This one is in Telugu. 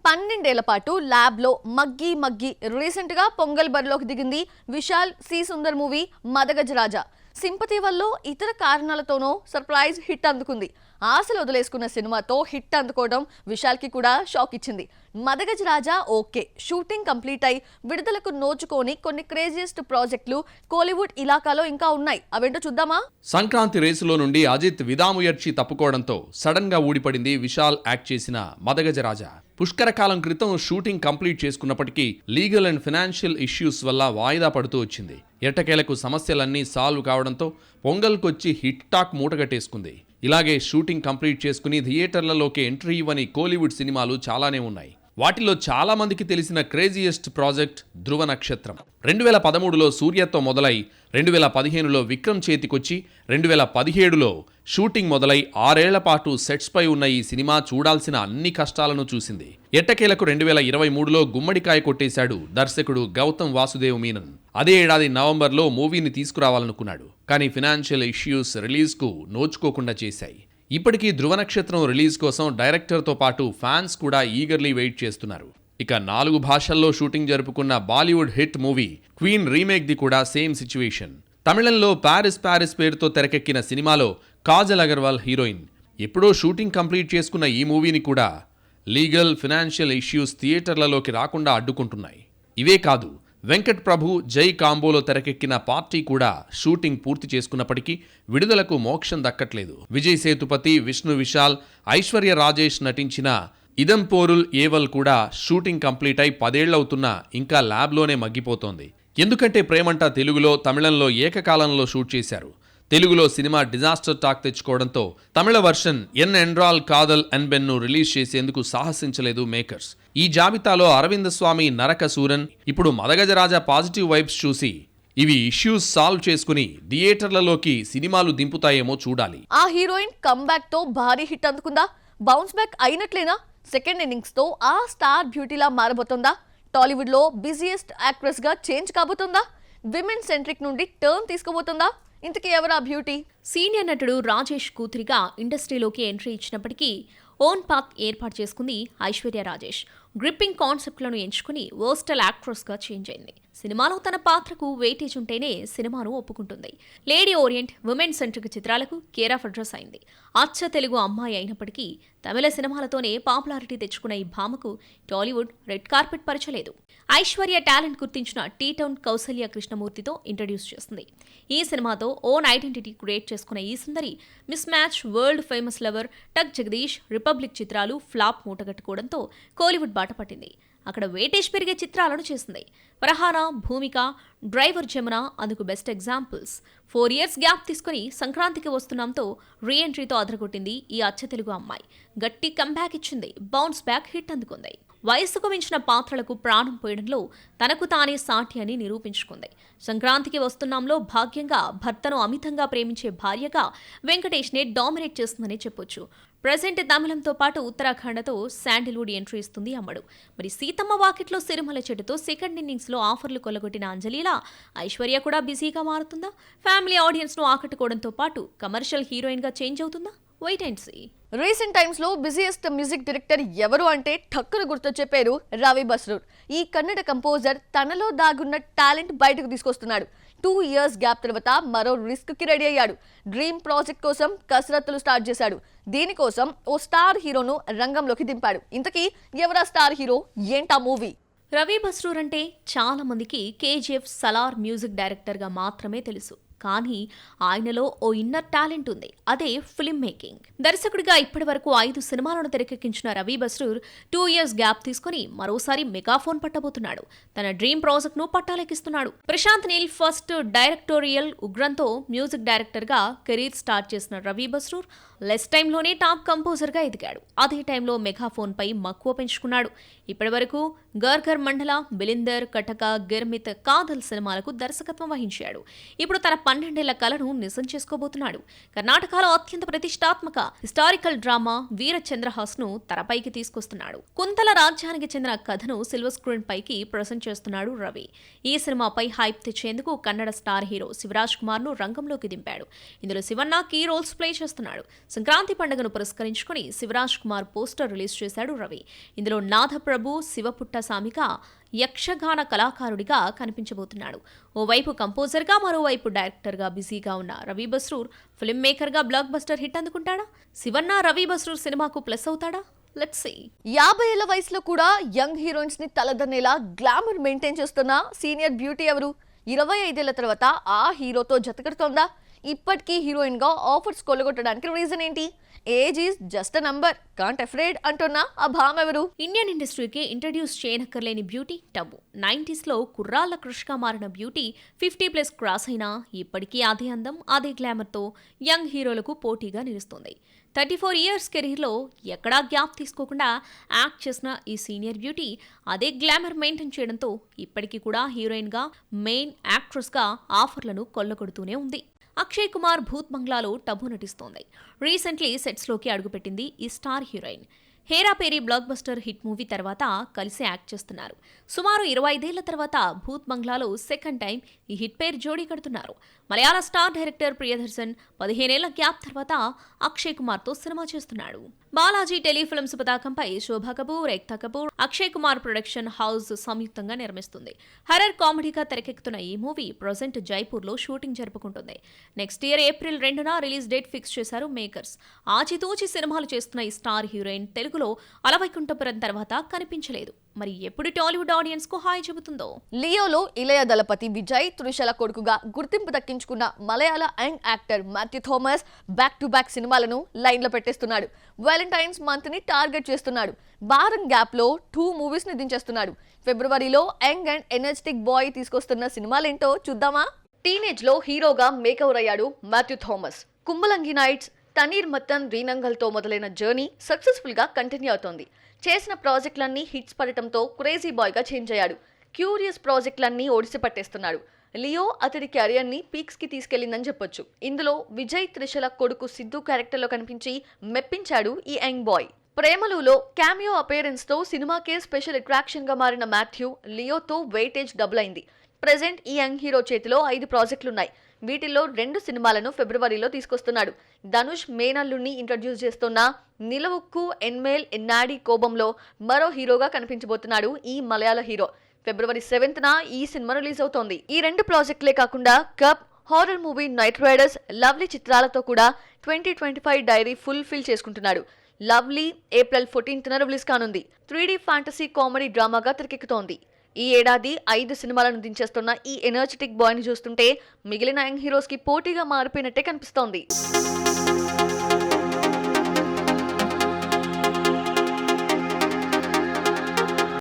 12 ఏళ్ల పాటు ల్యాబ్లో మగ్గి రీసెంట్గా పొంగల్ బరిలోకి దిగింది విశాల్ సి సుందర్ మూవీ మదగజ రాజా. సింపతి వల్ల ఇతర కారణాలతోనో సర్ప్రైజ్ హిట్ అందుకుంది. ఆశలు వదిలేసుకున్న సినిమాతో హిట్ అందుకోవడం విశాల్కి కూడా షాక్ ఇచ్చింది. మదగజ రాజా ఓకే, షూటింగ్ కంప్లీట్ అయి విడుదలకు నోచుకొని కొన్ని క్రేజియస్ట్ ప్రాజెక్టులు కోలీవుడ్ ఇలాకాలో ఇంకా ఉన్నాయి. అవేంటో చూద్దామా? సంక్రాంతి రేసులో నుండి అజిత్ విదాముయర్చి తప్పుకోవడంతో సడన్ గా ఊడిపడింది విశాల్ యాక్ట్ చేసిన మదగజ రాజా. పుష్కర కాలం క్రితం షూటింగ్ కంప్లీట్ చేసుకున్నప్పటికీ లీగల్ అండ్ ఫైనాన్షియల్ ఇష్యూస్ వల్ల వాయిదా పడుతూ వచ్చింది. ఎట్టకేలకు సమస్యలన్నీ సాల్వ్ కావడంతో పొంగల్కొచ్చి హిట్ టాక్ మూటగట్టేసుకుంది. ఇలాగే షూటింగ్ కంప్లీట్ చేసుకుని థియేటర్లలోకి ఎంట్రీ ఇవ్వని కోలీవుడ్ సినిమాలు చాలానే ఉన్నాయి. వాటిలో చాలా మందికి తెలిసిన క్రేజియస్ట్ ప్రాజెక్ట్ ధృవ నక్షత్రం. 2013లో సూర్యతో మొదలై 2015లో విక్రమ్ చేతికొచ్చి 2017లో షూటింగ్ మొదలై 6 ఏళ్ల పాటు సెట్స్ పై ఉన్న ఈ సినిమా చూడాల్సిన అన్ని కష్టాలను చూసింది. ఎట్టకేలకు 2023లో గుమ్మడికాయ కొట్టేశాడు దర్శకుడు గౌతమ్ వాసుదేవ్ మీనన్. అదే ఏడాది నవంబర్లో మూవీని తీసుకురావాలనుకున్నాడు. కానీ ఫినాన్షియల్ ఇష్యూస్ రిలీజ్కు నోచుకోకుండా చేశాయి. ఇప్పటికీ ధృవ నక్షత్రం రిలీజ్ కోసం డైరెక్టర్తో పాటు ఫ్యాన్స్ కూడా ఈగర్లీ వెయిట్ చేస్తున్నారు. ఇక 4 భాషల్లో షూటింగ్ జరుపుకున్న Bollywood hit movie queen remake the కూడా సేమ్ సిచ్యువేషన్. తమిళంలో ప్యారిస్ పేరుతో తెరకెక్కిన సినిమాలో కాజల్ అగర్వాల్ హీరోయిన్. ఎప్పుడో షూటింగ్ కంప్లీట్ చేసుకున్న ఈ మూవీని కూడా లీగల్ ఫైనాన్షియల్ ఇష్యూస్ థియేటర్లలోకి రాకుండా అడ్డుకుంటున్నాయి. ఇవే కాదు, వెంకట్ ప్రభు జై కాంబోలో తెరకెక్కిన పార్టీ కూడా షూటింగ్ పూర్తి చేసుకున్నప్పటికీ విడుదలకు మోక్షం దక్కట్లేదు. విజయ్ సేతుపతి, విష్ణు విశాల్, ఐశ్వర్య రాజేష్ నటించిన ఇదం పోరుల్ ఏవల్ కూడా షూటింగ్ కంప్లీట్ అయి 10 ఏళ్లవుతున్నా ఇంకా ల్యాబ్లోనే మగ్గిపోతోంది. ఎందుకంటే ప్రేమంట తెలుగులో, తమిళంలో ఏకకాలంలో షూట్ చేశారు. తెలుగులో సినిమా డిజాస్టర్ టాక్ తెచ్చుకోవడంతో తమిళ వర్షన్ ఎన్ ఎండ్రాల్ కాదల్ అన్బెన్ను రిలీజ్ చేసేందుకు సాహసించలేదు మేకర్స్. ఈ జాబితాలో అరవింద స్వామి నరకసూరన్, ఇప్పుడు మదగజరాజా పాజిటివ్ వైబ్స్ చూసి ఇవి ఇష్యూస్ సాల్వ్ చేసుకుని థియేటర్లలోకి సినిమాలు దింపుతాయేమో చూడాలి. ఆ హీరోయిన్ కమ్బ్యాక్ తో భారీ హిట్ అందుకుందా? బౌన్స్ బ్యాక్ అయినట్లేనా? సెకండ్ ఇన్నింగ్స్ తో ఆ స్టార్ బ్యూటీలా మారబోతుందా? టాలీవుడ్ లో బిజియెస్ట్ యాక్ట్రెస్ గా చేంజ్ కాబోతుందా? విమెన్ సెంట్రిక్ నుండి టర్న్ తీసుకోబోతుందా? ఇంతకీ ఎవరా బ్యూటీ? సీనియర్ నటుడు రాజేష్ కూతురిగా ఇండస్ట్రీలోకి ఎంట్రీ ఇచ్చినప్పటికీ ఓన్ పాత్ ఏర్పాటు చేసుకుంది ఐశ్వర్య రాజేష్. గ్రిప్పింగ్ కాన్సెప్ట్లను ఎంచుకుని వర్స్టల్ యాక్ట్రెస్గా చేంజ్ అయింది. సినిమాలో తన పాత్రకు వెయిటేజ్ ఉంటేనే సినిమాను ఒప్పుకుంటుంది. లేడీ ఓరియంట్, ఉమెన్ సెంట్రిక్ చిత్రాలకు కేర్ ఆఫ్ అడ్రస్ అయింది. అచ్చ తెలుగు అమ్మాయి అయినప్పటికీ తమిళ సినిమాలతోనే పాపులారిటీ తెచ్చుకున్న ఈ భామకు టాలీవుడ్ రెడ్ కార్పెట్ పరచలేదు. ఐశ్వర్య టాలెంట్ గుర్తించిన టీ టౌన్ కౌసల్య కృష్ణమూర్తితో ఇంట్రడ్యూస్ చేస్తుంది. ఈ సినిమాతో ఓన్ ఐడెంటిటీ క్రియేట్ చేసుకున్న ఈ సుందరి mismatch, world famous lover, tuck Jagadish, republic చిత్రాలు ఫ్లాప్ మూటగట్టుకోవడంతో కోలీవుడ్ బాట పట్టింది. అక్కడ వెయిటేజ్ పెరిగే చిత్రాలను చేసింది. ప్రహాన, భూమిక, డ్రైవర్ జమున అందుకు బెస్ట్ ఎగ్జాంపుల్స్. 4 years గ్యాప్ తీసుకుని సంక్రాంతికి వస్తున్నాంతో రీ ఎంట్రీతో అదరగొట్టింది ఈ అచ్చ తెలుగు అమ్మాయి. గట్టి కంబ్యాక్ ఇచ్చింది. బౌన్స్ బ్యాక్ హిట్ అందుకుంది. వయసుకు మించిన పాత్రలకు ప్రాణం పోయడంలో తనకు తానే సాటి అని నిరూపించుకుంది. సంక్రాంతికి వస్తున్నాంలో భాగ్యంగా భర్తను అమితంగా ప్రేమించే భార్యగా వెంకటేష్నే డామినేట్ చేస్తుందని చెప్పొచ్చు. ప్రెజెంట్ తమిళంతో పాటు ఉత్తరాఖండ్తో శాండిల్వుడ్ ఎంట్రీ ఇస్తుంది అమ్మడు. మరి సీతమ్మ వాకిట్లో సిరిమల చెట్టుతో సెకండ్ ఇన్నింగ్స్లో ఆఫర్లు కొల్లగొట్టిన అంజలిలా ఐశ్వర్య కూడా బిజీగా మారుతుందా? ఫ్యామిలీ ఆడియన్స్ను ఆకట్టుకోవడంతో పాటు కమర్షియల్ హీరోయిన్గా చేంజ్ అవుతుందా? Wait and see. Recent times లో బిజియెస్ట్ మ్యూజిక్ డైరెక్టర్ ఎవరు అంటే ఠక్కున గుర్తొచ్చే పేరు రవి బస్రూర్. ఈ కన్నడ కంపోజర్ తనలో దాగున్న టాలెంట్ బయటకు తీసుకొస్తున్నాడు. 2 years గ్యాప్ తర్వాత మరో రిస్క్ కి రెడీ అయ్యాడు. డ్రీమ్ ప్రాజెక్ట్ కోసం కసరత్తులు స్టార్ట్ చేశాడు. దీనికోసం ఓ స్టార్ హీరోను రంగంలోకి దింపాడు. ఇంతకీ ఎవరా స్టార్ హీరో? ఏంటా మూవీ? రవి బస్రూర్ అంటే చాలా మందికి కేజీఎఫ్, సలార్ మ్యూజిక్ డైరెక్టర్గా మాత్రమే తెలుసు. కానీ ఆయనలో ఓ ఇన్నర్ టాలెంట్ ఉంది. అదే ఫిల్మ్ మేకింగ్. దర్శకుడిగా ఇప్పటి వరకు 5 సినిమాలను తెరకెక్కించిన రవి బస్రూర్ 2 years గ్యాప్ తీసుకుని మరోసారి మెగాఫోన్ పట్టబోతున్నాడు. తన డ్రీమ్ ప్రాజెక్ట్ ను పట్టాలెక్కిస్తున్నాడు. ప్రశాంత్ నీల్ ఫస్ట్ డైరెక్టోరియల్ ఉగ్రంతో మ్యూజిక్ డైరెక్టర్ గా కెరీర్ స్టార్ట్ చేసిన రవి బస్రూర్ లెస్ టైంలోనే టాప్ కంపోజర్ గా ఎదిగాడు. అదే టైంలో మెగాఫోన్ పై మక్కువ పెంచుకున్నాడు. ఇప్పటి వరకు గర్ఘర్ మండల, బిలిందర్, కటక, గిర్మిత్, కాదల్ సినిమాలకు దర్శకత్వం వహించాడు. ఇప్పుడు తన 12 ఏళ్ల కలను నిజం చేసుకోబోతున్నాడు. కర్ణాటకలో అత్యంత ప్రతిష్టాత్మక హిస్టారికల్ డ్రామా వీర చంద్రహాస్ ను తెరపైకి తీసుకొస్తున్నాడు. కుంతల రాజ్యానికి చెందిన కథను సిల్వర్ స్క్రీన్ పైకి ప్రెజెంట్ చేస్తున్నాడు రవి. ఈ సినిమాపై హైప్ తెచ్చేందుకు కన్నడ స్టార్ హీరో శివరాజ్ కుమార్ ను రంగంలోకి దింపాడు. ఇందులో శివన్న కీ రోల్స్ ప్లే చేస్తున్నాడు. సంక్రాంతి పండుగను పురస్కరించుకుని శివరాజ్ కుమార్ పోస్టర్ రిలీజ్ చేశాడు రవి. ఇందులో నాథప్రభు శివపుట్ట సామిగా యక్షగాన కళాకారుడిగా కనిపించబోతున్నాడు. ఓవైపు కంపోజర్గా మరోవైపు డైరెక్టర్గా బిజీగా ఉన్న రవి బస్రూర్ ఫిల్మ్ మేకర్గా బ్లాక్ బస్టర్ హిట్ అందుకుంటాడా? శివన్న రవి బస్రూర్ సినిమాకు ప్లస్ అవుతాడా? Let's see. 50 ఏళ్ల వయసులో కూడా యంగ్ హీరోయిన్స్ ని తలదన్నేలా గ్లామర్ మెయింటైన్ చేస్తున్న సీనియర్ బ్యూటీ ఎవరు? 25 ఏళ్ల తర్వాత ఆ హీరోతో జతకడుతోందా? ఇప్పటికీ హీరోయిన్ గా ఆఫర్స్ కొల్లగొట్టడానికి రీజన్ ఏంటి? Age is just a number, can't afraid అంటున్న ఆ భామ ఎవరు? ఇండియన్ ఇండస్ట్రీకి ఇంట్రడ్యూస్ చేయనక్కర్లేని బ్యూటీ టబు. 90s కుర్రాళ్ల క్రష్గా మారిన బ్యూటీ 50+ క్రాస్ అయినా ఇప్పటికీ అదే అందం, అదే గ్లామర్తో యంగ్ హీరోలకు పోటీగా నిలుస్తుంది. 34 ఇయర్స్ కెరీర్లో ఎక్కడా గ్యాప్ తీసుకోకుండా యాక్ట్ చేసిన ఈ సీనియర్ బ్యూటీ అదే గ్లామర్ మెయింటైన్ చేయడంతో ఇప్పటికీ కూడా హీరోయిన్గా, మెయిన్ యాక్ట్రెస్గా ఆఫర్లను కొల్లగొడుతూనే ఉంది. అక్షయ్ కుమార్ భూత్ బంగ్లాలో టబు నటిస్తోంది. రీసెంట్లీ సెట్స్లోకి అడుగుపెట్టింది ఈ star heroine. Hera Pheri blockbuster hit movie తర్వాత కలిసి యాక్ట్ చేస్తున్నారు. సుమారు 25 ఏళ్ల తర్వాత భూత్ బంగ్లాలో సెకండ్ టైం ఈ హిట్ పేర్ జోడీ కడుతున్నారు. మలయాళ స్టార్ డైరెక్టర్ ప్రియదర్శన్ 15 ఏళ్ల గ్యాప్ తర్వాత అక్షయ్ కుమార్తో సినిమా చేస్తున్నాడు. బాలాజీ టెలిఫిల్మ్స్ పతాకంపై శోభా కపూర్, ఏక్తా కపూర్, అక్షయ్ కుమార్ ప్రొడక్షన్ హౌస్ సంయుక్తంగా నిర్మిస్తుంది. హర్రర్ కామెడీగా తెరకెక్కుతున్న ఈ మూవీ ప్రజెంట్ జైపూర్లో షూటింగ్ జరుపుకుంటుంది. నెక్స్ట్ ఇయర్ ఏప్రిల్ 2న రిలీజ్ డేట్ ఫిక్స్ చేశారు మేకర్స్. ఆచితూచి సినిమాలు చేస్తున్న ఈ స్టార్ హీరోయిన్ తెలుగులో అలవైకుంఠపురం తర్వాత కనిపించలేదు. మరి ఎప్పుడు టాలీవుడ్ ఆడియన్స్ కు హాయ్ చెబుతుందో? లియోలో ఇళయ దళపతి విజయ్ త్రిషల కొడుకుగా గుర్తింపు దక్కించుకున్న Malayala young actor Mathew Thomas back to back సినిమాలను లైన్లో పెట్టేస్తున్నాడు. వాలెంటైన్స్ మంత్ ని టార్గెట్ చేస్తున్నాడు. వారం గ్యాప్ లో 2 మూవీస్ ని దించేస్తున్నాడు. ఫిబ్రవరిలో యంగ్ అండ్ ఎనర్జెటిక్ బాయ్ తీసుకొస్తున్న సినిమాలేంటో చూద్దామా? టీనేజ్ లో హీరోగా మేకవర్ అయ్యాడు మాథ్యూ థామస్. కుంభలంగి నైట్స్, తనీర్ మత్తన్, రీనంగల్తో మొదలైన జర్నీ సక్సెస్ఫుల్ గా కంటిన్యూ అవుతోంది. చేసిన ప్రాజెక్టులన్నీ హిట్స్ పడటంతో క్రేజీ బాయ్గా చేంజ్ అయ్యాడు. క్యూరియస్ ప్రాజెక్టులన్నీ ఒడిసి పట్టేస్తున్నాడు. లియో అతడి కెరియర్ని పీక్స్కి తీసుకెళ్లిందని చెప్పొచ్చు. ఇందులో విజయ్ త్రిషల కొడుకు సిద్ధు క్యారెక్టర్లో కనిపించి మెప్పించాడు ఈ యంగ్ బాయ్. ప్రేమలులో క్యామియో అపేరెన్స్తో సినిమాకే స్పెషల్ అట్రాక్షన్గా మారిన మాథ్యూ లియోతో వెయిటేజ్ డబుల్ అయింది. ప్రెజెంట్ ఈ యంగ్ హీరో చేతిలో 5 ప్రాజెక్టులున్నాయి. వీటిల్లో 2 సినిమాలను ఫిబ్రవరిలో తీసుకొస్తున్నాడు. ధనుష్ మేనల్లుని ఇంట్రడ్యూస్ చేస్తున్న నిలవుక్కు ఎన్మేల్ ఎన్నాడి కోబంలో మరో హీరోగా కనిపించబోతున్నాడు ఈ మలయాళ హీరో. ఫిబ్రవరి 7న ఈ సినిమా రిలీజ్ అవుతోంది. ఈ 2 ప్రాజెక్టులే కాకుండా cup, horror movie night riders, lovely చిత్రాలతో కూడా 2025 డైరీ ఫుల్ఫిల్ చేసుకుంటున్నాడు. లవ్లీ ఏప్రిల్ 14న రిలీజ్ కానుంది. 3D fantasy comedy డ్రామాగా తెరకెక్కుతోంది. ఈ ఏడాది 5 సినిమాలను దించేస్తున్న ఈ ఎనర్జెటిక్ బాయ్ని చూస్తుంటే మిగిలిన యంగ్ హీరోస్ కి పోటీగా మారిపోయినట్టే కనిపిస్తోంది.